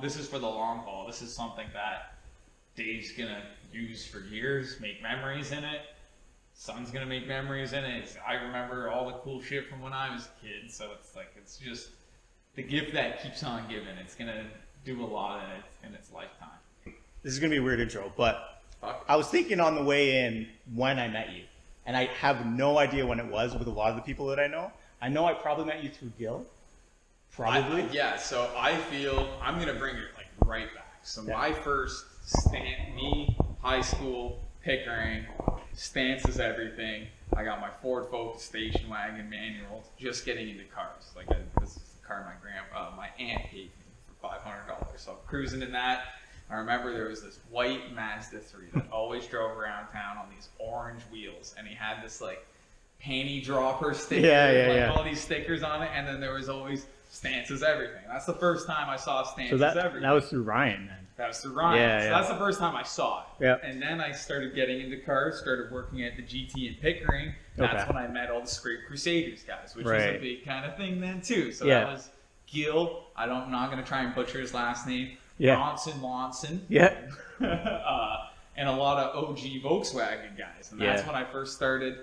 This is for the long haul. This is something that Dave's gonna use for years, make memories in it. Son's gonna make memories in it. I remember all the cool shit from when I was a kid, so it's like, it's just the gift that keeps on giving. It's gonna do a lot in its lifetime. This is gonna be a weird intro, but I was thinking on the way in when I met you, and I have no idea when it was with a lot of the people that I know. I know I probably met you through Gil. Probably. Yeah, so I feel I'm going to bring it like right back. So my first high school, Pickering, stance is everything. I got my Ford Focus station wagon manual, just getting into cars. Like this is the car my aunt gave me for $500. So I'm cruising in that. I remember there was this white Mazda 3 that always drove around town on these orange wheels, and he had this like panty dropper sticker, all these stickers on it, and then there was always stance is everything. That's the first time I saw stance is everything. That was through Ryan then. That was through Ryan. So that's the first time I saw it. Yeah. And then I started getting into cars, started working at the GT in Pickering. That's when I met all the Scrape Crusaders guys, which was a big kind of thing then too. So that was Gil. I'm not going to try and butcher his last name. Lonson. Yeah. And a lot of OG Volkswagen guys. And that's when I first started.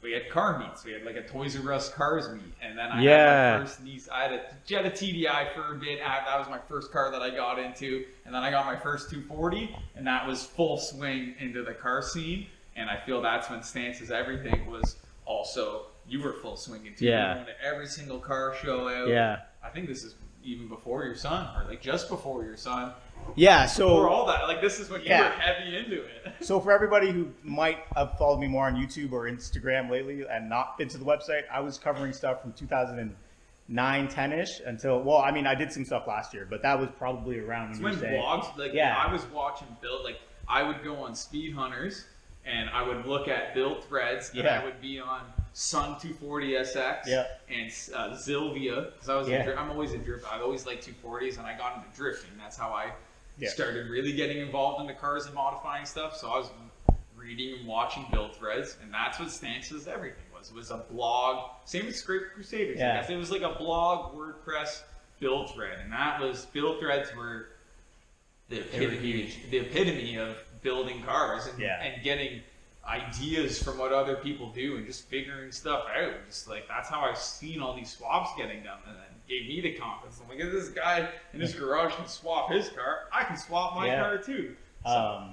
We had car meets. We had like a Toys R Us cars meet, and then I had my first niece. I had a Jetta TDI for a bit. That was my first car that I got into, and then I got my first 240, and that was full swing into the car scene. And I feel that's when Stance is Everything was also, you were full swing into. Yeah. You went to every single car show out. Yeah. I think this is even before your son, or like just before your son. Yeah, so for all that, like this is when you were heavy into it. So for everybody who might have followed me more on YouTube or Instagram lately and not been to the website, I was covering stuff from 2009, 10-ish until, well, I mean, I did some stuff last year, but that was probably around when vlogs, like I was watching build, like I would go on Speed Hunters and I would look at build threads, and I would be on Sun 240 SX and Zilvia, because I was I'm always in drift. I've always liked 240s, and I got into drifting. That's how I started really getting involved into cars and modifying stuff. So I was reading and watching build threads, and that's what Stance is Everything was. It was a blog, same with Scrape Crusaders. I guess it was like a blog WordPress build thread, and that was build threads were the epitome of building cars and getting ideas from what other people do and just figuring stuff out. Just like that's how I've seen all these swaps getting done, and then gave me the confidence. I'm like, if this guy in his garage can swap his car, I can swap my car too. So.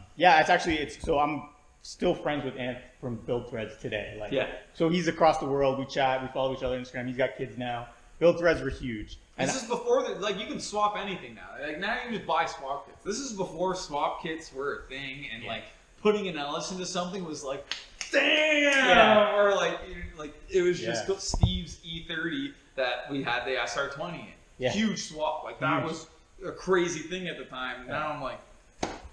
So I'm still friends with Ant from Build Threads today. Like, so he's across the world. We chat. We follow each other on Instagram. He's got kids now. Build Threads were huge. And this is before like you can swap anything now. Like now you can just buy swap kits. This is before swap kits were a thing, and like putting an Ellis into something was like, damn, or like it was just Steve's E30 that we had the SR20 in. Huge swap. Like that was a crazy thing at the time. Now I'm like,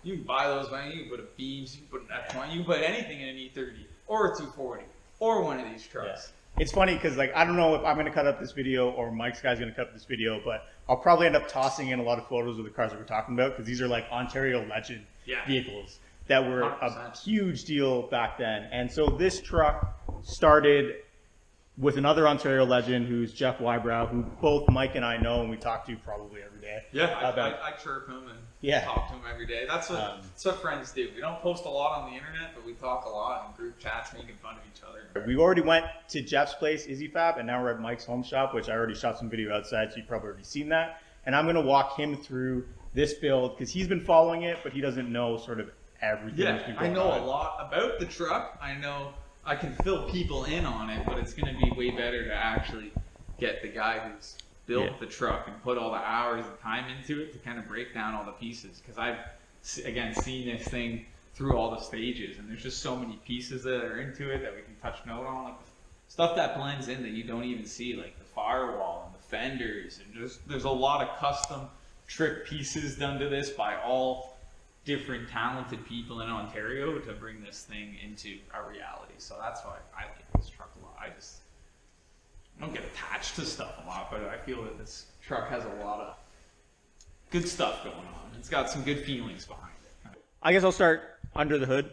you can buy those, man. You can put a Beams, you can put an F20, you can put anything in an E30 or a 240 or one of these trucks. It's funny because like I don't know if I'm going to cut up this video or Mike's guy's going to cut up this video, but I'll probably end up tossing in a lot of photos of the cars that we're talking about because these are like Ontario legend vehicles that were 100%. A huge deal back then. And so this truck started with another Ontario legend who's Jeff Wybrow, who both Mike and I know and we talk to probably every day. I chirp him and talk to him every day. That's what friends do. We don't post a lot on the internet, but we talk a lot in group chats making fun of each other. We already went to Jeff's place, IssyFab, and now we're at Mike's home shop, which I already shot some video outside, so you've probably already seen that. And I'm going to walk him through this build because he's been following it, but he doesn't know sort of everything. Yeah, I know a lot about the truck. I know I can fill people in on it, but it's going to be way better to actually get the guy who's built the truck and put all the hours and time into it to kind of break down all the pieces. Because I've, again, seen this thing through all the stages, and there's just so many pieces that are into it that we can touch note on. Like stuff that blends in that you don't even see, like the firewall and the fenders, and just there's a lot of custom trick pieces done to this by all different talented people in Ontario to bring this thing into a reality. So that's why I like this truck a lot. I don't get attached to stuff a lot, but I feel that this truck has a lot of good stuff going on. It's got some good feelings behind it. I guess I'll start under the hood.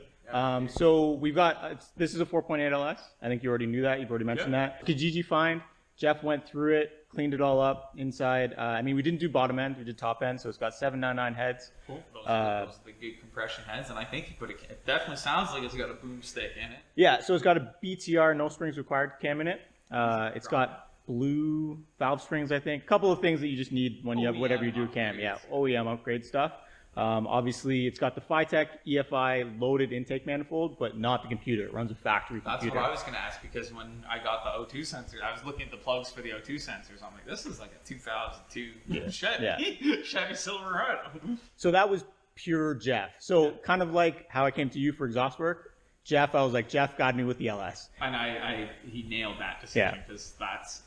So we've got, this is a 4.8 LS. I think you already knew that. You've already mentioned that. Kijiji find. Jeff went through it, cleaned it all up inside. I mean, we didn't do bottom end, we did top end, so it's got 799 heads. Cool. Those are the good compression heads, and I think you put it definitely sounds like it's got a boomstick in it. Yeah, so it's got a BTR, no springs required cam in it. It's got blue valve springs, I think. A couple of things that you just need when you have whatever you do cam. Yeah, OEM upgrade stuff. Obviously, it's got the Phytech EFI loaded intake manifold, but not the computer. It runs a factory computer. That's what I was going to ask, because when I got the O2 sensor, I was looking at the plugs for the O2 sensors. I'm like, this is like a 2002 Chevy, Chevy Silverado. So that was pure Jeff. So kind of like how I came to you for exhaust work. Jeff, I was like, Jeff got me with the LS. And he nailed that decision, because that's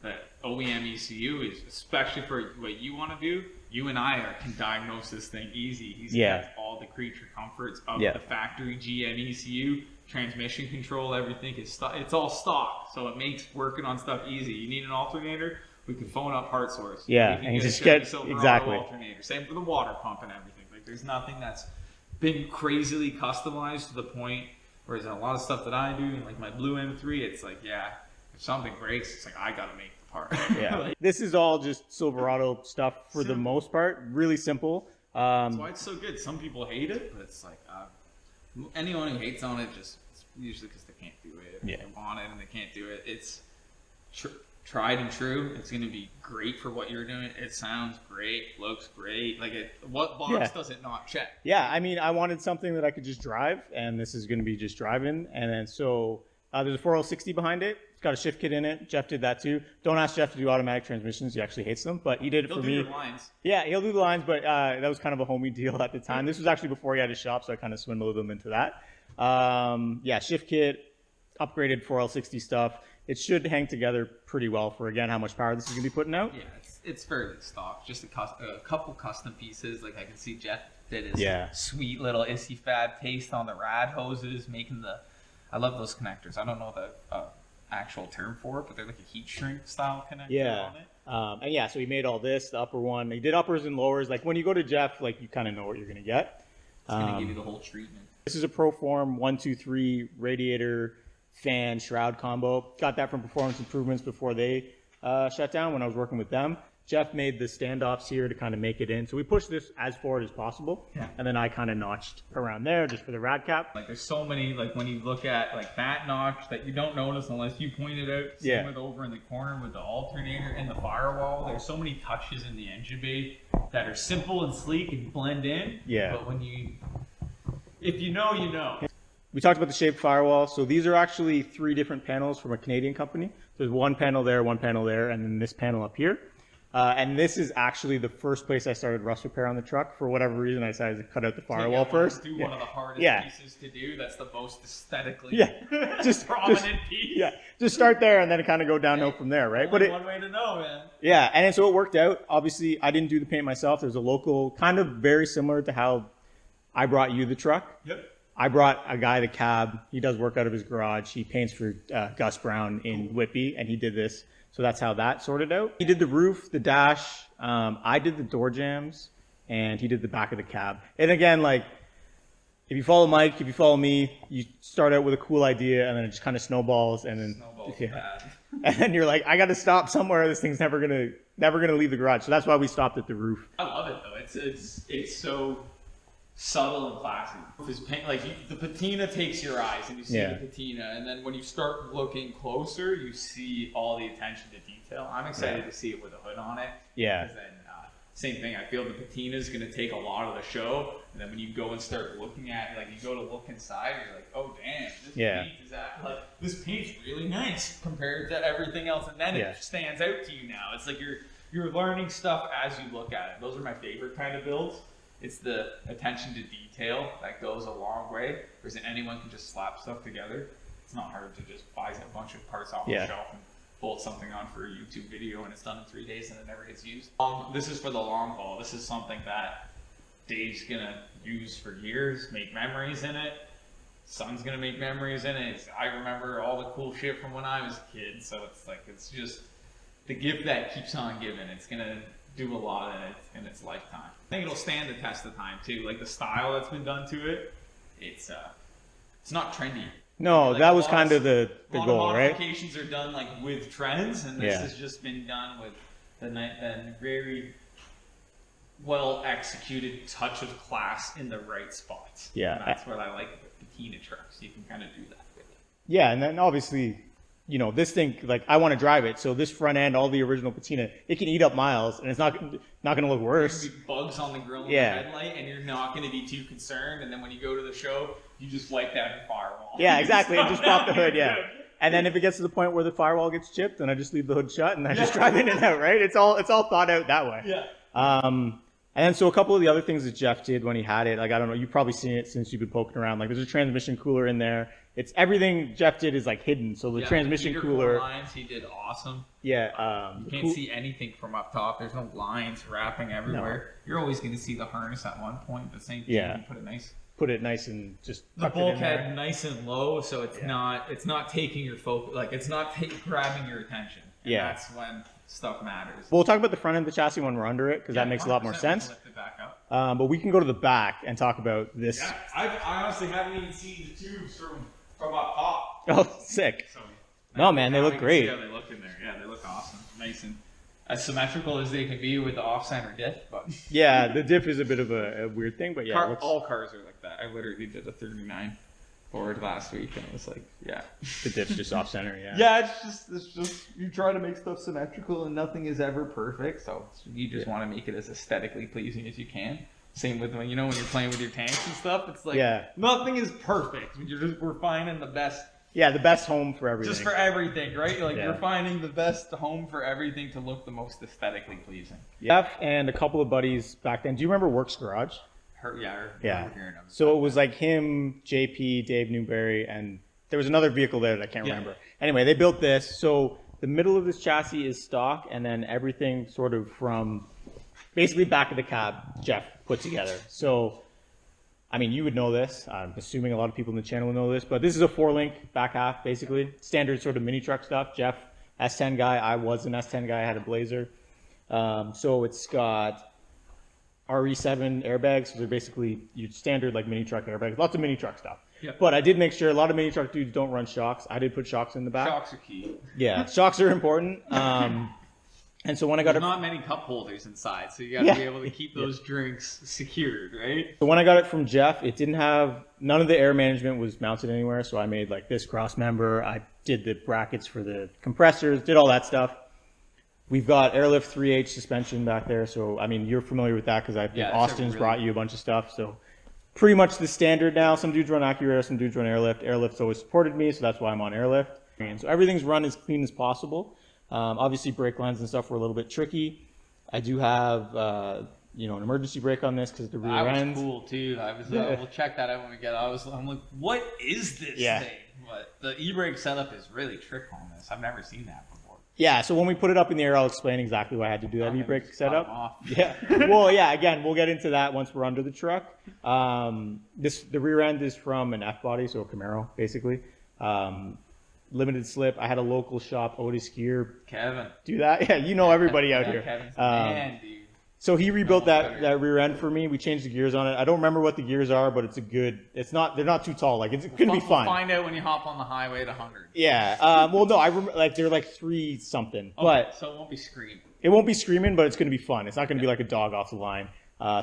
the OEM ECU is, especially for what you want to do. You and I can diagnose this thing easy. He's got all the creature comforts of the factory GM ECU, transmission control, everything is it's all stock, so it makes working on stuff easy. You need an alternator, we can phone up Part Source. Yeah, and just get exactly alternator. Same for the water pump and everything. Like, there's nothing that's been crazily customized to the point. Whereas a lot of stuff that I do, like my Blue M3, it's like, if something breaks, it's like I gotta make the part. Like, this is all just Silverado stuff for the most part. Really simple. That's why it's so good. Some people hate it, but it's like anyone who hates on it it's usually because they can't do it. They want it and they can't do it. It's tried and true. It's gonna be great for what you're doing. It sounds great, looks great. Like, what box does it not check? Yeah, I mean, I wanted something that I could just drive, and this is gonna be just driving. And then so there's a 4L60 behind it. It's got a shift kit in it. Jeff did that too. Don't ask Jeff to do automatic transmissions. He actually hates them, but he did it for me. He'll do the lines. Yeah, he'll do the lines, but that was kind of a homey deal at the time. This was actually before he had his shop, so I kind of swindled him into that. Shift kit, upgraded 4L60 stuff. It should hang together pretty well for, again, how much power this is going to be putting out. Yeah, it's fairly stock. Just a couple custom pieces. Like, I can see Jeff did his sweet little IssyFab taste on the rad hoses, making the... I love those connectors. I don't know the actual term for it, but they're like a heat shrink style connector on it. And so he made all this, the upper one. He did uppers and lowers. Like, when you go to Jeff, like, you kind of know what you're going to get. It's going to give you the whole treatment. This is a Proform 123 radiator fan shroud combo. Got that from Performance Improvements before they shut down when I was working with them. Jeff made the standoffs here to kind of make it in. So we pushed this as forward as possible. Yeah. And then I kind of notched around there just for the rad cap. Like, there's so many, like, when you look at like that notch that you don't notice unless you point it out. Same with over in the corner with the alternator and the firewall. There's so many touches in the engine bay that are simple and sleek and blend in. Yeah. But if you know, you know. We talked about the shaped firewall. So these are actually 3 different panels from a Canadian company. There's one panel there, and then this panel up here. And this is actually the first place I started rust repair on the truck. For whatever reason, I decided to cut out the firewall first. One of the hardest pieces to do. That's the most aesthetically just prominent piece. Yeah, just start there and then kind of go downhill from there, right? Only one way to know, man. Yeah, and so it worked out. Obviously, I didn't do the paint myself. There's a local, kind of very similar to how I brought you the truck. Yep. I brought a guy the cab. He does work out of his garage. He paints for Gus Brown in Whitby, and he did this. So that's how that sorted out. He did the roof, the dash. I did the door jams, and he did the back of the cab. And again, like, if you follow Mike, if you follow me, you start out with a cool idea, and then it just kind of snowballs, and then and then you're like, I got to stop somewhere. This thing's never gonna leave the garage. So that's why we stopped at the roof. I love it though. It's so subtle and classy. His paint, like, the patina takes your eyes, and you see the patina, and then when you start looking closer, you see all the attention to detail. I'm excited to see it with a hood on it. Yeah. Because then, same thing. I feel the patina is going to take a lot of the show, and then when you go and start looking at it, like, you go to look inside, you're like, oh damn, this paint is this paint's really nice compared to everything else, and then it stands out to you now. It's like you're learning stuff as you look at it. Those are my favorite kind of builds. It's the attention to detail that goes a long way. Whereas anyone can just slap stuff together. It's not hard to just buy a bunch of parts off the shelf and bolt something on for a YouTube video, and it's done in 3 days and it never gets used. This is for the long haul. This is something that Dave's gonna use for years, make memories in it. Son's gonna make memories in it. I remember all the cool shit from when I was a kid. So it's like, it's just the gift that keeps on giving. It's gonna do a lot in its lifetime. I think it'll stand the test of time too. Like, the style that's been done to it, it's not trendy. No, like, that was kind of the goal, right? Modifications are done like with trends, and this has just been done with the very well executed touch of class in the right spots. Yeah, and that's what I like with patina trucks. You can kind of do that with it. Yeah, and then obviously, you know, this thing, like, I want to drive it, so this front end, all the original patina, it can eat up miles, and it's not going to look worse. There's gonna be bugs on the grill and the headlight, and you're not going to be too concerned, and then when you go to the show, you just wipe down your firewall. Yeah, exactly, and just pop the hood, And then if it gets to the point where the firewall gets chipped, then I just leave the hood shut, and I just drive in and out, right? It's all thought out that way. Yeah. And then so a couple of the other things that Jeff did when he had it, like, I don't know, you've probably seen it since you've been poking around. Like, there's a transmission cooler in there. It's everything Jeff did is like hidden. So the transmission cooler lines, he did awesome. Yeah. You can't see anything from up top. There's no lines wrapping everywhere. No. You're always going to see the harness at one point. The same thing. You put it nice and just the bulkhead nice and low, so it's not taking your focus, like it's not grabbing your attention. And that's when stuff matters. We'll talk about the front end of the chassis when we're under it, because that makes a lot more sense. Lift it back up. But we can go to the back and talk about this. Yeah, I honestly haven't even seen the tubes from up top. Oh, sick. So, no, man, they look great. See how they look in there. Yeah, they look awesome. Nice and as symmetrical as they can be with the off-center diff. But yeah, the diff is a bit of a weird thing, but yeah. All cars are like that. I literally did a 39 Ford last week, and it was like, the diff's just off-center, Yeah, it's just you try to make stuff symmetrical, and nothing is ever perfect, so you just want to make it as aesthetically pleasing as you can. Same with when you're playing with your tanks and stuff. It's like nothing is perfect. We're finding the best. Yeah, the best home for everything. Just for everything, right? Like you're finding the best home for everything to look the most aesthetically pleasing. Jeff and a couple of buddies back then. Do you remember Works Garage? Yeah. So it was like him, JP, Dave Newberry, and there was another vehicle there that I can't remember. Anyway, they built this. So the middle of this chassis is stock, and then everything sort of from basically back of the cab, Jeff put together. So, I mean, you would know this. I'm assuming a lot of people in the channel will know this, but this is a 4-link back half, basically. Standard sort of mini truck stuff. Jeff, S10 guy. I was an S10 guy. I had a Blazer. So it's got RE7 airbags. So they're basically your standard like mini truck airbags. Lots of mini truck stuff. Yep. But I did make sure a lot of mini truck dudes don't run shocks. I did put shocks in the back. Shocks are key. Yeah, shocks are important. And so when I got not many cup holders inside, so you got to be able to keep those drinks secured, right? So when I got it from Jeff, it didn't have, none of the air management was mounted anywhere. So I made like this cross member. I did the brackets for the compressors, did all that stuff. We've got airlift 3H suspension back there. So, I mean, you're familiar with that because I think Austin's brought you a bunch of stuff. So pretty much the standard now. Some dudes run AccuAir, some dudes run airlift. Airlift's always supported me, so that's why I'm on airlift. And so everything's run as clean as possible. Obviously, brake lines and stuff were a little bit tricky. I do have, an emergency brake on this because the rear end. That was cool too. We'll check that out when we get. I'm like, what is this thing? But the e-brake setup is really trick on this. I've never seen that before. Yeah. So when we put it up in the air, I'll explain exactly why I had to do that e-brake setup. Yeah. Well, yeah. Again, we'll get into that once we're under the truck. The rear end is from an F body, so a Camaro, basically. Limited slip. I had a local shop, Otis Gear. Kevin. Do that? Yeah, you know everybody out here. Kevin's man, dude. So he rebuilt that rear end for me. We changed the gears on it. I don't remember what the gears are, but they're not too tall. Like it's going to be fun. We'll find out when you hop on the highway at 100. Yeah. Well, no, I remember like they're like 3 something. Okay, but so it won't be screaming. It won't be screaming, but it's going to be fun. It's not going to be like a dog off the line.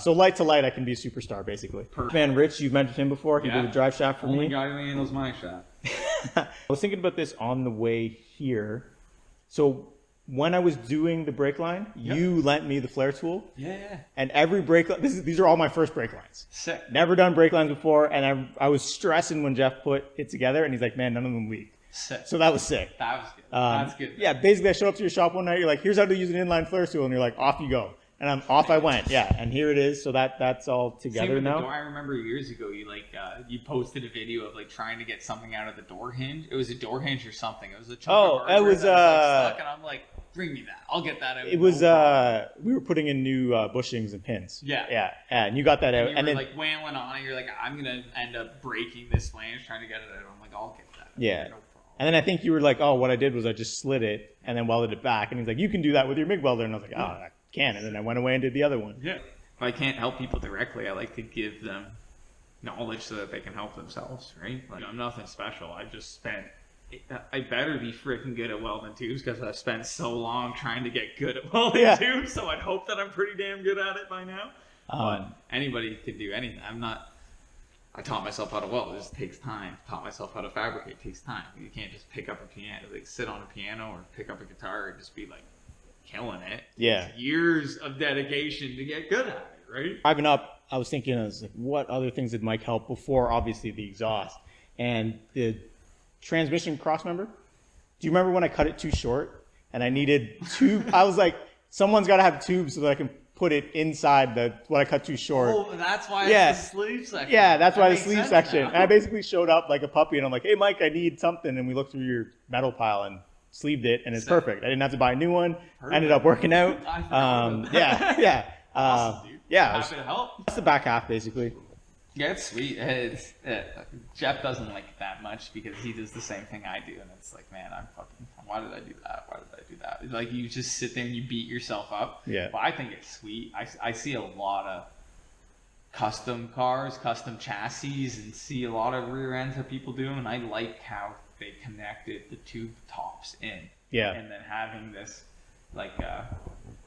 So light to light, I can be a superstar basically. Perfect. Man, Rich, you've mentioned him before. He did a drive shaft for me. Only guy who handles my shaft. I was thinking about this on the way here. So when I was doing the brake line, you lent me the flare tool. Yeah. And every brake line, these are all my first brake lines. Sick. Never done brake lines before, and I was stressing when Jeff put it together, and he's like, man, none of them leak. Sick. So that was sick. That was good. That's good. Yeah, basically I showed up to your shop one night, you're like, here's how to use an inline flare tool, and you're like, off you go. And off I went, and here it is. So that's all together now. I remember years ago, you posted a video of like trying to get something out of the door hinge. It was a door hinge or something. It was a chunk of hardware that was stuck, and I'm like, bring me that. I'll get that out. It was we were putting in new bushings and pins. Yeah, and you got that out, and then like wailing on it. You're like, I'm gonna end up breaking this flange trying to get it out. I'm like, I'll get that. Yeah. No problem. And then I think you were like, oh, what I did was I just slid it and then welded it back. And he's like, you can do that with your MIG welder. And I was like, oh, I can. And then I went away and did the other one. Yeah. If I can't help people directly, I like to give them knowledge so that they can help themselves, right? Like, I'm nothing special. I better be freaking good at welding tubes because I've spent so long trying to get good at welding tubes. So I'd hope that I'm pretty damn good at it by now. But anybody could do anything. I taught myself how to weld. It just takes time. Taught myself how to fabricate. It takes time. You can't just pick up a piano, like sit on a piano or pick up a guitar and just be like killing it. Yeah. It's years of dedication to get good at it, right? Driving up, I was thinking, like, what other things did Mike help before, obviously, the exhaust? And the transmission cross member. Do you remember when I cut it too short and I needed tube? I was like, someone's got to have tubes so that I can put it inside what I cut too short. Oh, that's why it's the sleeve section. Yeah, that's why the sleeve section. And I basically showed up like a puppy and I'm like, hey, Mike, I need something. And we looked through your metal pile and sleeved it and it's perfect. I didn't have to buy a new one. Perfect. Ended up working out. Yeah. Awesome, dude. Happy to help. That's the back half, basically. Yeah, it's sweet. Jeff doesn't like it that much because he does the same thing I do, and it's like, man, why did I do that? Why did I do that? Like, you just sit there and you beat yourself up. Yeah. But I think it's sweet. I see a lot of custom cars, custom chassis, and see a lot of rear ends that people do, and I like how they connected the tube tops in. Yeah. And then having this, like,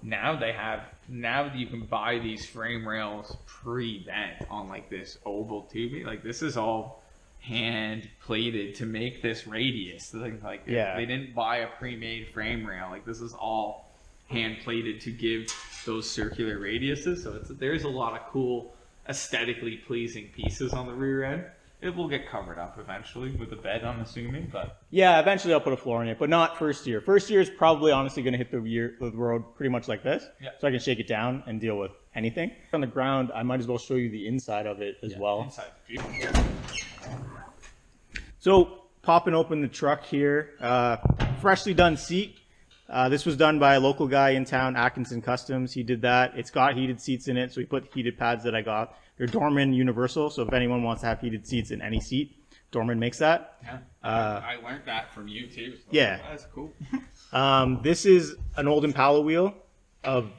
now you can buy these frame rails pre-bent on like this oval tubing. Like, this is all hand plated to make this radius. Like, they didn't buy a pre-made frame rail. Like, this is all hand plated to give those circular radiuses. So there's a lot of cool, aesthetically pleasing pieces on the rear end. It will get covered up eventually with a bed, I'm assuming, but yeah, eventually I'll put a floor in it, but not first year. First year is probably honestly going to hit the road pretty much like this, so I can shake it down and deal with anything. On the ground, I might as well show you the inside of it as well. Inside. So popping open the truck here, freshly done seat. This was done by a local guy in town, Atkinson Customs. He did that. It's got heated seats in it, so he put heated pads that I got. They're Dorman universal, so if anyone wants to have heated seats in any seat, Dorman makes that. Yeah, I learned that from you too. So yeah, that's cool. This is an old Impala wheel.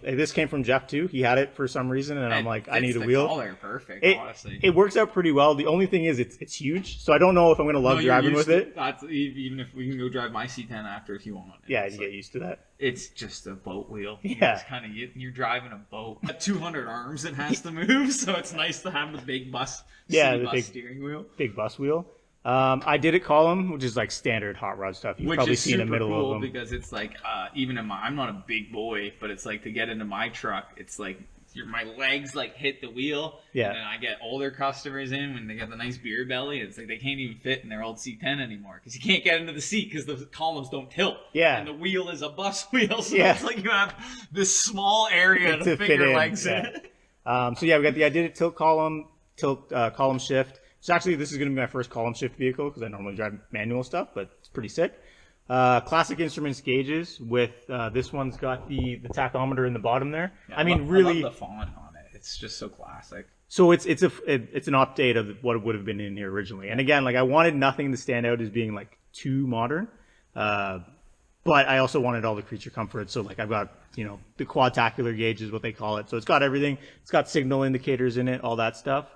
This came from Jeff too. He had it for some reason, and I'm like, I need a wheel. Color perfect, honestly. It works out pretty well. The only thing is, it's huge, so I don't know if I'm gonna love driving with it. That's even if we can go drive my C10 after if you want. Yeah, you get used to that. It's just a boat wheel. Yeah, you're driving a boat. 200 arms it has to move, so it's nice to have the big bus. Yeah, the big steering wheel. Big bus wheel. I did it column, which is like standard hot rod stuff. You've probably seen a middle of them. Because it's like, even in I'm not a big boy, but it's like to get into my truck, it's like my legs like hit the wheel. Yeah. And then I get older customers in when they got the nice beer belly. It's like they can't even fit in their old C10 anymore because you can't get into the seat because the columns don't tilt. Yeah. And the wheel is a bus wheel, so it's like you have this small area to fit your legs in. So yeah, we got the I did it tilt column shift. So actually, this is going to be my first column shift vehicle because I normally drive manual stuff, but it's pretty sick. Classic Instruments gauges with this one's got the tachometer in the bottom there. Yeah, I mean, really, I love the font on it. It's just so classic. So it's an update of what would have been in here originally. And again, like I wanted nothing to stand out as being like too modern, but I also wanted all the creature comfort. So like I've got the quadtacular gauge is what they call it. So it's got everything. It's got signal indicators in it, all that stuff.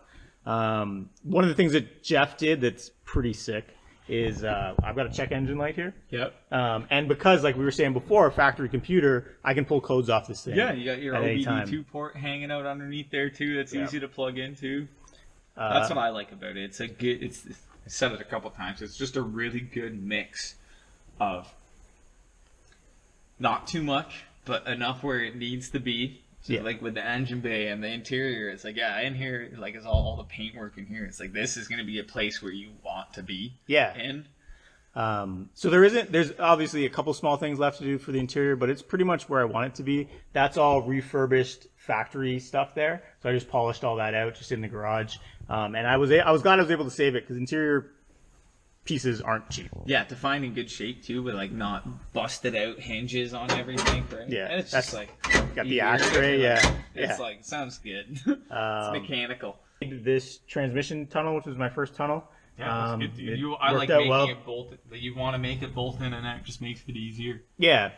One of the things that Jeff did that's pretty sick is I've got a check engine light here. Yep. And because, like we were saying before, a factory computer, I can pull codes off this thing. Yeah, you got your OBD2 port hanging out underneath there too. That's easy to plug into. That's what I like about it. It's a good. I said it a couple times. It's just a really good mix of not too much, but enough where it needs to be. So like with the engine bay and the interior, it's like, in here, like it's all the paintwork in here. It's like, this is going to be a place where you want to be. Yeah. So there's obviously a couple small things left to do for the interior, but it's pretty much where I want it to be. That's all refurbished factory stuff there. So I just polished all that out just in the garage. And I was glad I was able to save it because interior pieces aren't cheap. Yeah, to find in good shape too, but like not busted out hinges on everything, right? Yeah, and it's just like got the ashtray. It's like sounds good. It's mechanical. This transmission tunnel, which was my first tunnel. Yeah, that's good. I like making it bolt. You want to make it bolt in, and that just makes it easier. Yeah,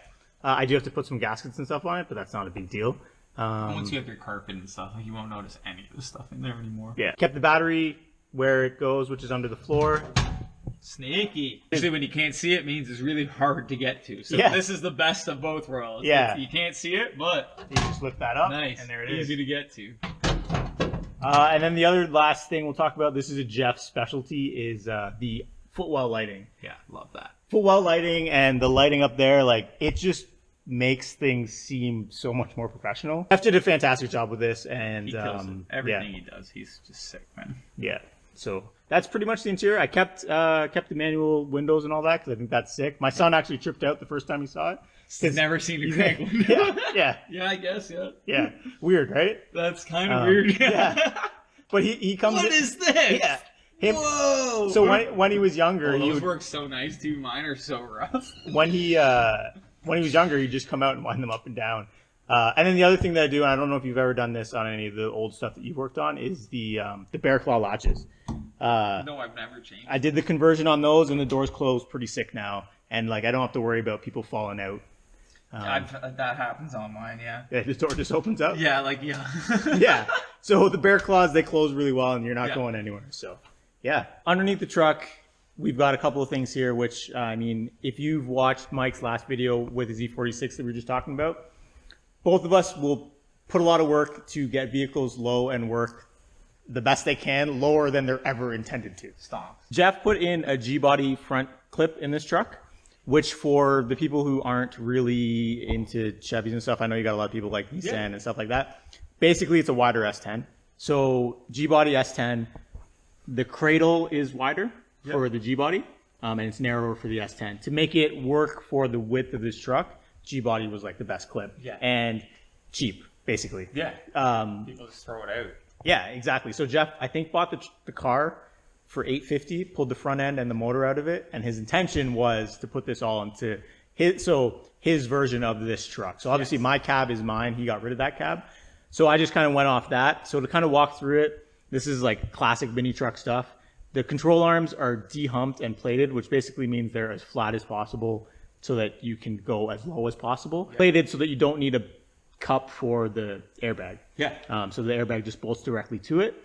I do have to put some gaskets and stuff on it, but that's not a big deal. Once you have your carpet and stuff, like you won't notice any of the stuff in there anymore. Yeah, kept the battery where it goes, which is under the floor. Sneaky. Usually when you can't see it means it's really hard to get to. So this is the best of both worlds. Yeah. You can't see it, but you just lift that up. Nice. And there it is. Easy to get to. And then the other last thing we'll talk about, this is a Jeff specialty, is the footwell lighting. Yeah, love that. Footwell lighting and the lighting up there, like, it just makes things seem so much more professional. Jeff did a fantastic job with this, and he kills it. Everything he does, he's just sick, man. Yeah. So that's pretty much the interior. I kept the manual windows and all that because I think that's sick. My son actually tripped out the first time he saw it. He's never seen a crank window. Yeah. Yeah, I guess, yeah. Yeah. Weird, right? That's kind of weird. Yeah. But he comes What is this? Yeah. Whoa! So when he was younger, he would work so nice too. Mine are so rough. When he was younger, he'd just come out and wind them up and down. And then the other thing that I do, and I don't know if you've ever done this on any of the old stuff that you've worked on, is the bear claw latches. No, I've never changed. I did the conversion on those, and the doors close pretty sick now. And like, I don't have to worry about people falling out. That happens on mine, yeah. Yeah, the door just opens up. Yeah, like yeah. Yeah. So the bear claws, they close really well, and you're not going anywhere. So yeah. Underneath the truck, we've got a couple of things here, which I mean, if you've watched Mike's last video with his E46 that we were just talking about, both of us will put a lot of work to get vehicles low and work the best they can, lower than they're ever intended to. Stop. Jeff put in a G-body front clip in this truck, which for the people who aren't really into Chevys and stuff, I know you got a lot of people like Nissan and stuff like that. Basically, it's a wider S10. So G-body S10, the cradle is wider for the G-body, and it's narrower for the S10. To make it work for the width of this truck, G-body was like the best clip. Yeah. And cheap, basically. Yeah. People just throw it out. Yeah, exactly. So Jeff, I think, bought the car for $850, pulled the front end and the motor out of it, and his intention was to put this all into his version of this truck. So obviously my cab is mine. He got rid of that cab. So I just kind of went off that. So to kind of walk through it, this is like classic mini truck stuff. The control arms are de-humped and plated, which basically means they're as flat as possible so that you can go as low as possible. Yeah. Plated so that you don't need a cup for the airbag. Yeah. So the airbag just bolts directly to it.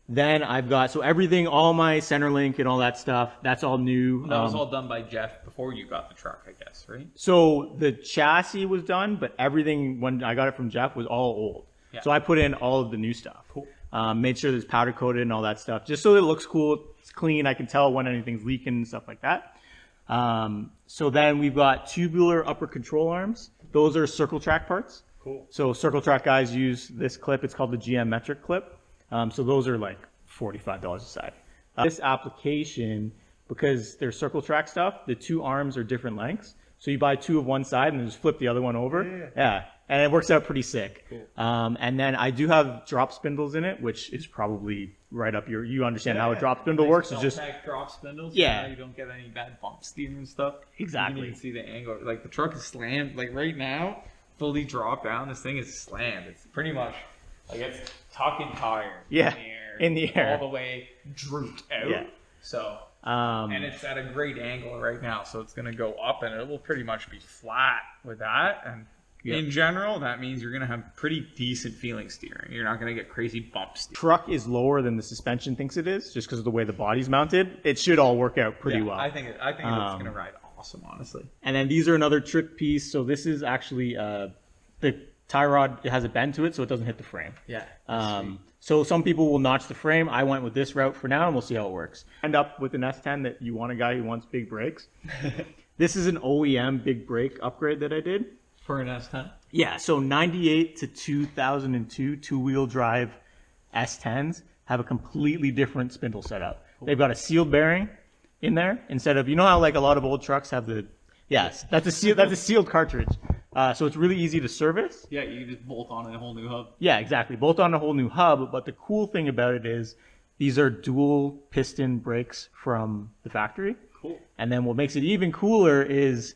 Then I've got, so everything, all my center link and all that stuff, that's all new. That was all done by Jeff before you got the truck, I guess, right? So the chassis was done, but everything, when I got it from Jeff, was all old. Yeah. So I put in all of the new stuff. Cool. Made sure it's powder coated and all that stuff, just so it looks cool, it's clean, I can tell when anything's leaking and stuff like that. So then we've got tubular upper control arms. Those are circle track parts. Cool. So circle track guys use this clip. It's called the GM metric clip. So those are like $45 a side. This application, because they're circle track stuff, the two arms are different lengths. So you buy two of one side and then just flip the other one over. Yeah. And it works out pretty sick. Cool. And then I do have drop spindles in it, which is probably right up you understand how a drop spindle works. It's just drop spindles. Yeah. So you don't get any bad bump steering and stuff. Exactly. You can see the angle. Like the truck is slammed. Like right now, fully dropped down. This thing is slammed. It's pretty much like it's tucking tire. Yeah. In the air. All the way drooped out. Yeah. So. And it's at a great angle right now, so it's going to go up, and it will pretty much be flat with that. And in general, that means you're going to have pretty decent feeling steering. You're not going to get crazy bump steering. Truck is lower than the suspension thinks it is, just because of the way the body's mounted. It should all work out pretty well. I think it's going to ride awesome, honestly. And then these are another trick piece. So this is actually the tie rod. It has a bend to it, so it doesn't hit the frame. Yeah. So some people will notch the frame. I went with this route for now, and we'll see how it works. End up with an S10 that you want a guy who wants big brakes. This is an OEM big brake upgrade that I did. For an S10? Yeah, so 98 to 2002 two-wheel drive S10s have a completely different spindle setup. Cool. They've got a sealed bearing in there instead of, you know how like a lot of old trucks have the, yes, that's a sealed cartridge. So it's really easy to service. Yeah, you can just bolt on a whole new hub. Yeah, exactly. Bolt on a whole new hub. But the cool thing about it is these are dual piston brakes from the factory. Cool. And then what makes it even cooler is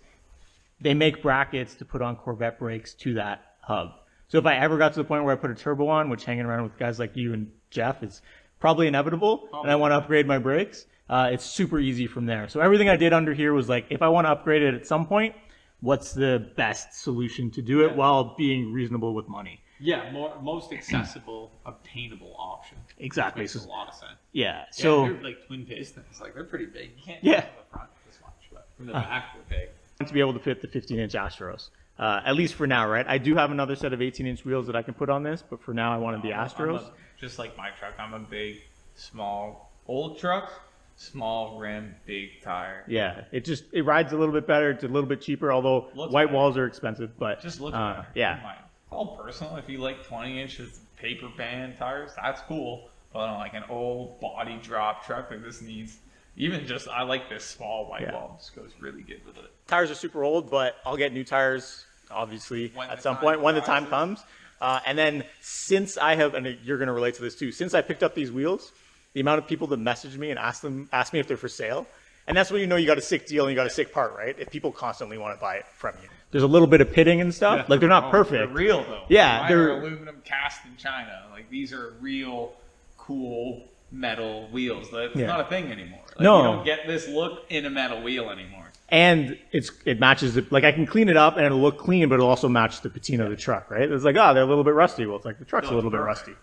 they make brackets to put on Corvette brakes to that hub. So if I ever got to the point where I put a turbo on, which hanging around with guys like you and Jeff is probably inevitable, and I want to upgrade my brakes, it's super easy from there. So everything I did under here was like, if I want to upgrade it at some point, what's the best solution to do it while being reasonable with money? Yeah, most accessible, obtainable option. Exactly. Makes a lot of sense. Yeah. So they're like twin pistons. Like they're pretty big. You can't yeah. from the front this much, but from the back they're big. To be able to fit the 15-inch Astros, at least for now, right? I do have another set of 18-inch wheels that I can put on this, but for now I wanted the Astros. Just like my truck, I'm a big, small, old truck, small rim, big tire. Yeah, it rides a little bit better. It's a little bit cheaper, although white walls are expensive. But just looks better. Yeah. It's all personal. If you like 20 inches paper band tires, that's cool. But on like an old body drop truck like this needs, even just, I like this small white wall. This goes really good with it. Tires are super old, but I'll get new tires, obviously, at some point when the time comes. And then since I have, and you're going to relate to this too, since I picked up these wheels, the amount of people that message me and ask me if they're for sale, and that's when you know you got a sick deal and you got a sick part, right? If people constantly want to buy it from you. There's a little bit of pitting and stuff. Like they're not perfect. They're real though. Yeah, they're aluminum cast in China. Like these are real cool metal wheels. That's not a thing anymore. Like, no, you don't get this look in a metal wheel anymore. And it matches it. Like I can clean it up and it'll look clean, but it'll also match the patina of the truck, right? It's like, they're a little bit rusty. Well, it's like the truck's a little bit rusty.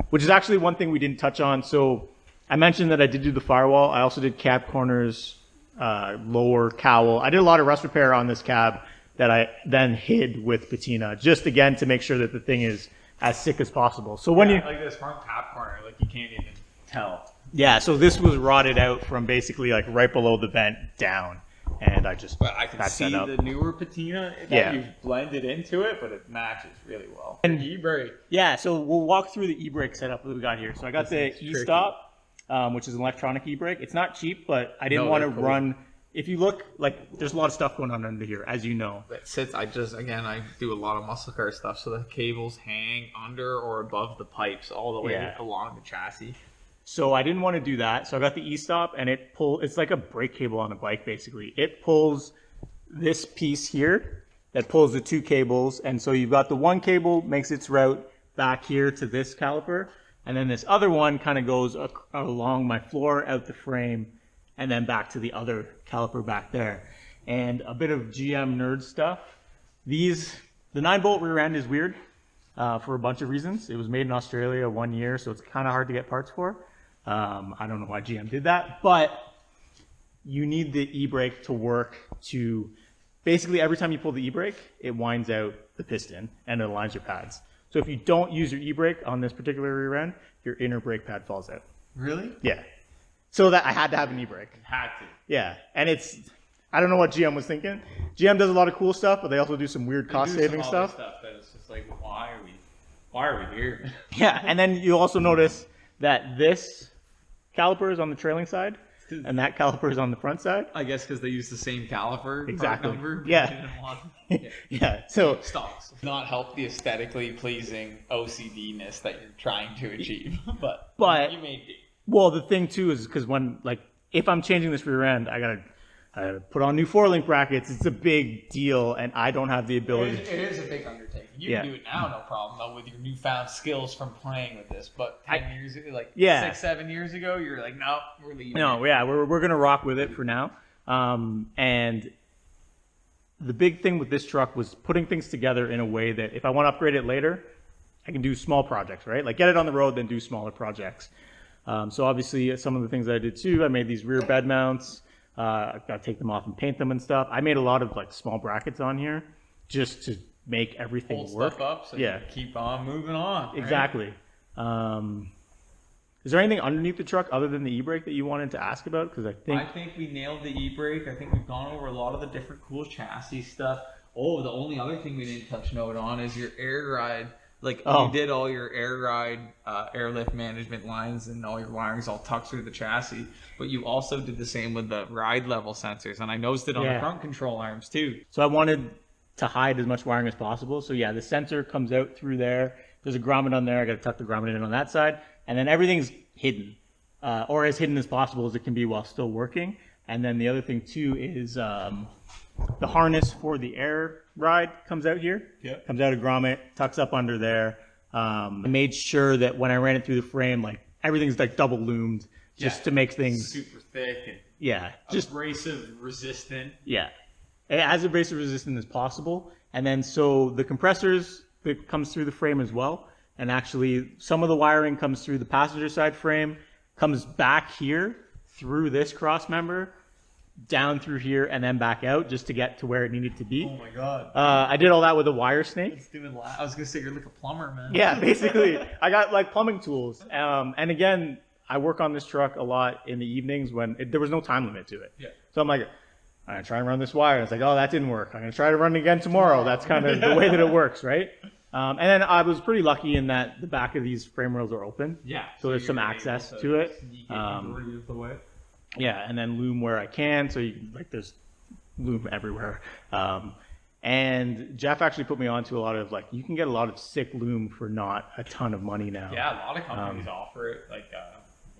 Which is actually one thing we didn't touch on. So I mentioned that I did do the firewall. I also did cab corners, lower cowl. I did a lot of rust repair on this cab that I then hid with patina, just again to make sure that the thing is as sick as possible. So when you like this front cab corner, like you can't even tell. Yeah, so this was rotted out from basically like right below the vent down, and I just I can see the newer patina that you've blended into it, but it matches really well. And e-brake. Yeah, so we'll walk through the e-brake setup that we got here. So I got the e-stop, which is an electronic e-brake. It's not cheap, but I didn't want to run. If you look, like, there's a lot of stuff going on under here, as you know. It sits, I do a lot of muscle car stuff, so the cables hang under or above the pipes all the way along the chassis. So I didn't want to do that. So I got the e-stop, and it's like a brake cable on a bike, basically. It pulls this piece here that pulls the two cables. And so you've got the one cable makes its route back here to this caliper. And then this other one kind of goes along my floor, out the frame, and then back to the other caliper back there. And a bit of GM nerd stuff. The 9-bolt rear end is weird for a bunch of reasons. It was made in Australia 1 year, so it's kind of hard to get parts for. I don't know why GM did that, but you need the e-brake to work to, basically every time you pull the e-brake, it winds out the piston and it aligns your pads. So if you don't use your e-brake on this particular rear end, your inner brake pad falls out. Really? Yeah. So that I had to have an e-brake. Had to. Yeah, and I don't know what GM was thinking. GM does a lot of cool stuff, but they also do some weird cost-saving stuff. That it's just like, why are we here? Yeah, and then you also notice that this caliper is on the trailing side, and that caliper is on the front side. I guess because they use the same caliper. Exactly. Part number. Yeah. Yeah. So stocks not help the aesthetically pleasing OCD-ness that you're trying to achieve, but you may be. Well, the thing too is because if I'm changing this rear end, I gotta put on new 4-link brackets. It's a big deal, and I don't have the ability. It is a big undertaking. You can do it now, no problem, though, with your newfound skills from playing with this. But 10 years ago, 6, 7 years ago, you're like, no, we're leaving. No, yeah, we're gonna rock with it for now. And the big thing with this truck was putting things together in a way that if I want to upgrade it later, I can do small projects, right? Like get it on the road, then do smaller projects. So obviously some of the things that I did too, I made these rear bed mounts. I got to take them off and paint them and stuff. I made a lot of small brackets on here just to make everything hold work. Stuff up so you keep on moving on. Right? Exactly. Is there anything underneath the truck other than the e-brake that you wanted to ask about? Because I think we nailed the e-brake. I think we've gone over a lot of the different cool chassis stuff. Oh, the only other thing we didn't touch note on is your air ride. You did all your air ride, airlift management lines and all your wirings all tucked through the chassis, but you also did the same with the ride level sensors, and I noticed it on the front control arms too. So I wanted to hide as much wiring as possible. So yeah, the sensor comes out through there. There's a grommet on there. I got to tuck the grommet in on that side, and then everything's hidden, or as hidden as possible as it can be while still working. And then the other thing too is the harness for the air ride comes out here. Yep. Comes out of grommet, tucks up under there. I made sure that when I ran it through the frame, everything's double loomed just to make things super thick and just abrasive resistant. Yeah, as abrasive resistant as possible. And then so the compressors that comes through the frame as well. And actually, some of the wiring comes through the passenger side frame, comes back here through this cross member, down through here, and then back out just to get to where it needed to be. Oh my god! I did all that with a wire snake. I was gonna say you're like a plumber, man. Yeah, basically, I got like plumbing tools. And again, I work on this truck a lot in the evenings when there was no time limit to it. Yeah. So I'm like, I'm gonna try and run this wire. It's like, oh, that didn't work. I'm gonna try to run it again tomorrow. That's kind of the way that it works, right? And then I was pretty lucky in that the back of these frame rails are open. Yeah. So there's some access to it. Yeah, and then loom where I can. So you like there's loom everywhere. And Jeff actually put me onto a lot of like you can get a lot of sick loom for not a ton of money now. Yeah, a lot of companies offer it. Like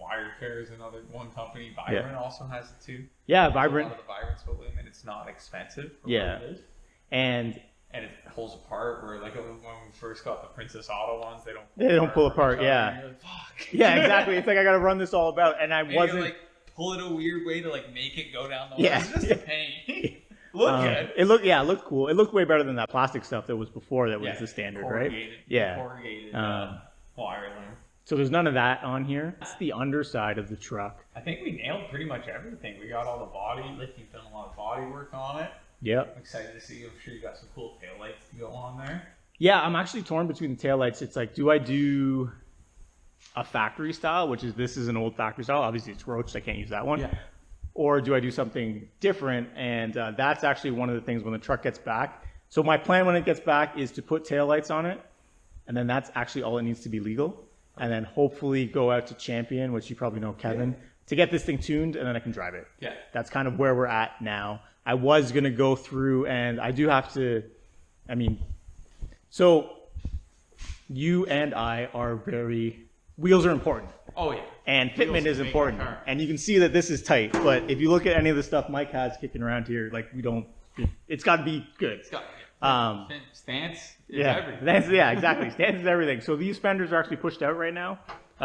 Wirecare is another one company. Vibrant also has it too. Yeah, Vibrant. A lot of the Vibrant's for loom, and it's not expensive. For yeah. What it is. And it pulls apart. Where like when we first got the Princess Auto ones, they don't pull apart. Yeah. Like, fuck. Yeah, exactly. It's like I got to run this all about, and I wasn't like pull it a weird way to like make it go down the way. It's just a pain. Look good. It looked cool. It looked way better than that plastic stuff that was before. That was the standard, right? Yeah. Corrugated wire loom. So there's none of that on here. That's the underside of the truck. I think we nailed pretty much everything. We got all the body. Like you've done a lot of body work on it. Yep. I'm excited to see. I'm sure you got some cool taillights to go on there. Yeah, I'm actually torn between the taillights. It's like, do I do a factory style, which is this is an old factory style. Obviously, it's roached. I can't use that one. Yeah. Or do I do something different? And that's actually one of the things when the truck gets back. So my plan when it gets back is to put taillights on it, and then that's actually all it needs to be legal. And then hopefully go out to Champion, which you probably know, Kevin, to get this thing tuned, and then I can drive it. Yeah. That's kind of where we're at now. I was going to go through, and I do have to, I mean, so you and I are wheels are important. Oh, yeah. And fitment is important. And you can see that this is tight, but if you look at any of the stuff Mike has kicking around here, like it's got to be good. It's got to be. Stance is everything. Exactly. Stance is everything. So these fenders are actually pushed out right now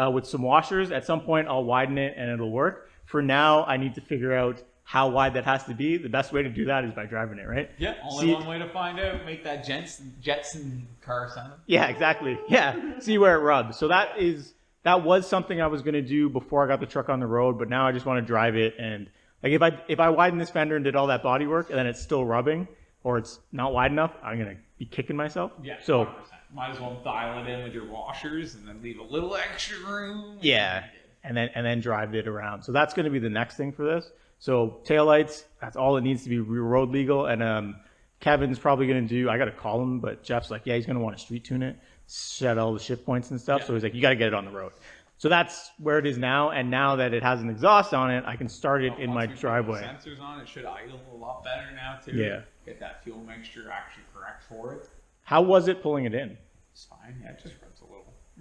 with some washers. At some point, I'll widen it and it'll work. For now, I need to figure out how wide that has to be. The best way to do that is by driving it, right? Yeah, only one way to find out. Make that Jetson car sound. Yeah, exactly. Yeah, see where it rubs. So that was something I was going to do before I got the truck on the road, but now I just want to drive it. And like if I widen this fender and did all that body work and then it's still rubbing or it's not wide enough, I'm going to be kicking myself. Yeah, so 100%. Might as well dial it in with your washers and then leave a little extra room. Yeah, and then drive it around. So that's going to be the next thing for this. So taillights, that's all it needs to be road legal. And Kevin's probably going to do, I got to call him, but Jeff's like, yeah, he's going to want to street tune it, set all the shift points and stuff. Yeah. So he's like, you got to get it on the road. So that's where it is now. And now that it has an exhaust on it, I can start it in my driveway. Sensors on it should idle a lot better now too. Yeah. Get that fuel mixture actually correct for it. How was it pulling it in? It's fine. Yeah, it just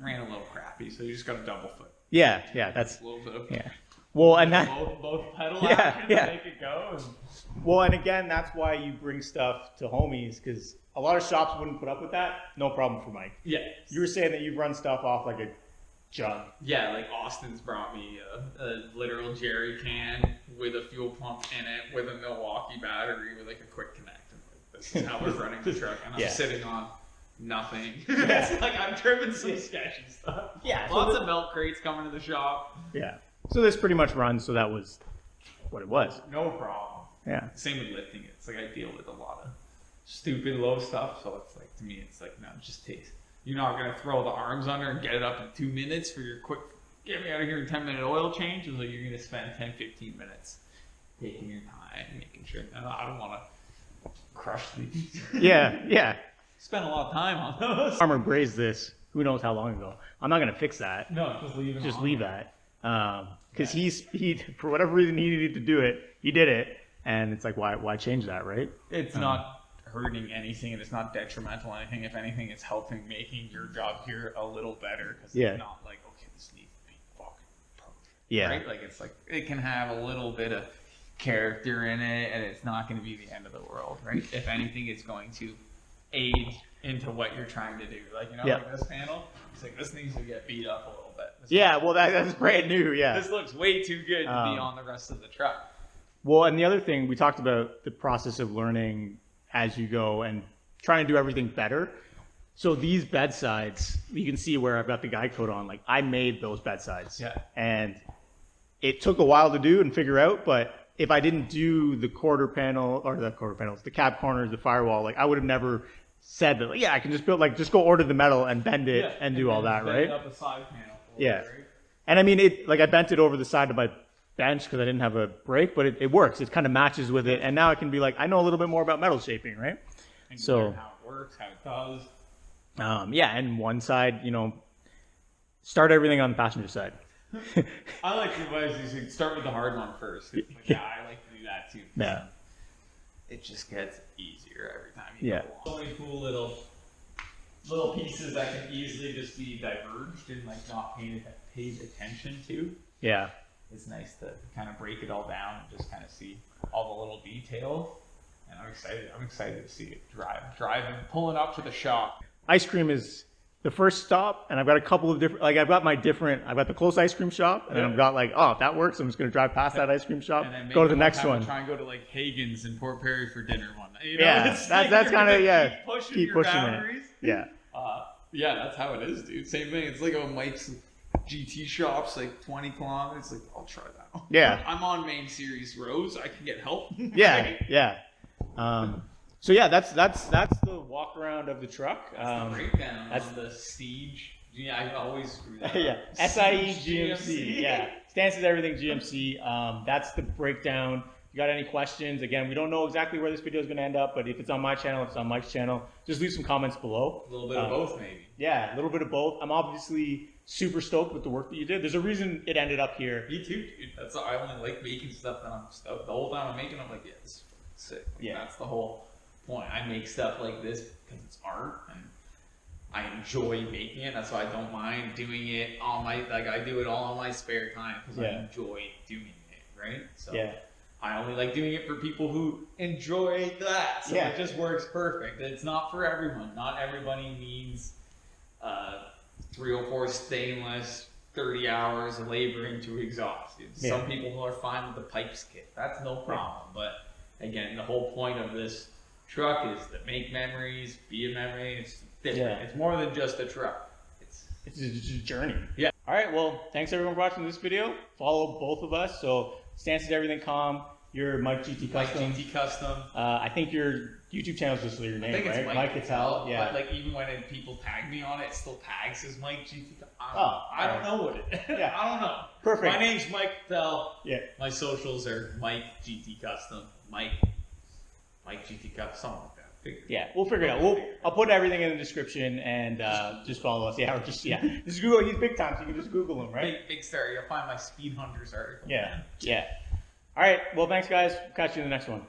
ran a little crappy. So you just got a double foot. Yeah. That's a little bit of Well, and that both pedal action to make it go. Well, and again, that's why you bring stuff to homies, because a lot of shops wouldn't put up with that. No problem for Mike. Yeah. You were saying that you run stuff off like a jug. Yeah, like Austin's brought me a literal jerry can with a fuel pump in it with a Milwaukee battery with like a quick connect. This is how we're running the truck, and I'm sitting on nothing. It's like I've driven some sketchy stuff. Yeah. Lots of milk crates coming to the shop. Yeah. So this pretty much runs, so that was what it was. No problem. Yeah. Same with lifting it. It's like I deal with a lot of stupid low stuff, so it's like, to me, it's like, no, it just takes, you're not going to throw the arms under and get it up in 2 minutes for your quick, get me out of here in 10-minute oil change. So you're going to spend 10, 15 minutes taking your time, making sure, I don't want to crush these. Yeah. Spend a lot of time on those. Farmer brazed this, who knows how long ago. I'm not going to fix that. No, just leave it. Just leave that. Because he for whatever reason he needed to do it, he did it, and it's like why change that, right? It's not hurting anything, and it's not detrimental anything. If anything, it's helping making your job here a little better, because it's not like, okay, this needs to be fucking perfect. Yeah, right. Like it's like it can have a little bit of character in it, and it's not going to be the end of the world, right? If anything, it's going to aid into what you're trying to do. Like like this panel, it's like this needs to get beat up a little bit. Well, that's brand new. Yeah, this looks way too good to be on the rest of the truck. Well, and the other thing we talked about, the process of learning as you go and trying to do everything better. So these bedsides, you can see where I've got the guide coat on. Like I made those bedsides. Yeah. And it took a while to do and figure out, but if I didn't do the the cab corners, the firewall, like I would have never said that. Like, yeah, I can just build, like, just go order the metal and bend it and do all that, right? Up a side panel for yeah. it, right? And I mean, I bent it over the side of my bench because I didn't have a brake, but it works. It kind of matches with it. And now I can be like, I know a little bit more about metal shaping, right? And so learn how it works, how it does. Yeah, and one side, start everything on the passenger side. I like to advise you to start with the hard one first. Like, yeah, I like to do that too. Yeah. It just gets easier every time you go along. So many cool little pieces that can easily just be diverged and like not paid attention to. Yeah. It's nice to kind of break it all down and just kind of see all the little details. And I'm excited. I'm excited to see it driving, pulling up to the shop. Ice cream is the first stop, and I've got a couple of different, I've got the close ice cream shop, and then I've got like, oh, if that works, I'm just going to drive past that ice cream shop, and then go to the next one. Try and go to like Hagen's in Port Perry for dinner one night. Yeah, that's kind of, keep pushing it. Yeah. Yeah, that's how it is, dude. Same thing. It's like Mike's GT shop's like 20 kilometers. Like, I'll try that. Yeah. I'm on main series roads. I can get help. Yeah, yeah. So yeah, that's the walk around of the truck. That's the breakdown on the Siege. Yeah, I always screw that. Yeah, SIE GMC. Yeah, Stances everything GMC. That's the breakdown. If you got any questions, again, we don't know exactly where this video is going to end up, but if it's on my channel, if it's on Mike's channel, just leave some comments below. A little bit of both, maybe. Yeah, a little bit of both. I'm obviously super stoked with the work that you did. There's a reason it ended up here. Me too, dude. I only like making stuff that I'm stoked. The whole time I'm making, I'm like, yeah, this is sick. Like, yeah, that's the whole point. I make stuff like this because it's art and I enjoy making it. That's why I don't mind doing it I do it all on my spare time because I enjoy doing it, right? So yeah. I only like doing it for people who enjoy that. So it just works perfect. It's not for everyone. Not everybody needs 304 stainless, 30 hours of laboring to exhaust. Some people are fine with the pipes kit. That's no problem. But again, the whole point of this truck is to make memories, be a memory. It's different. It's more than just a truck. It's a journey. Yeah. All right. Well, thanks everyone for watching this video. Follow both of us. So Stances Everything Com. You're Mike GT Custom. Mike GT Custom. I think your YouTube channel is just your name, I think right? It's Mike Cattell. Yeah. But like even when people tag me on it, it still tags as Mike GT. I don't know what it is. Yeah. I don't know. Perfect. My name's Mike Cattell. Yeah. My socials are Mike GT Custom. Mike GT Custom. Something like that. Yeah, we'll figure it out. I'll put everything in the description and just follow us. Yeah, or just Google. He's big time, so you can just Google him, right? Big star. You'll find my Speed Hunters article. Yeah, yeah. All right. Well, thanks, guys. Catch you in the next one.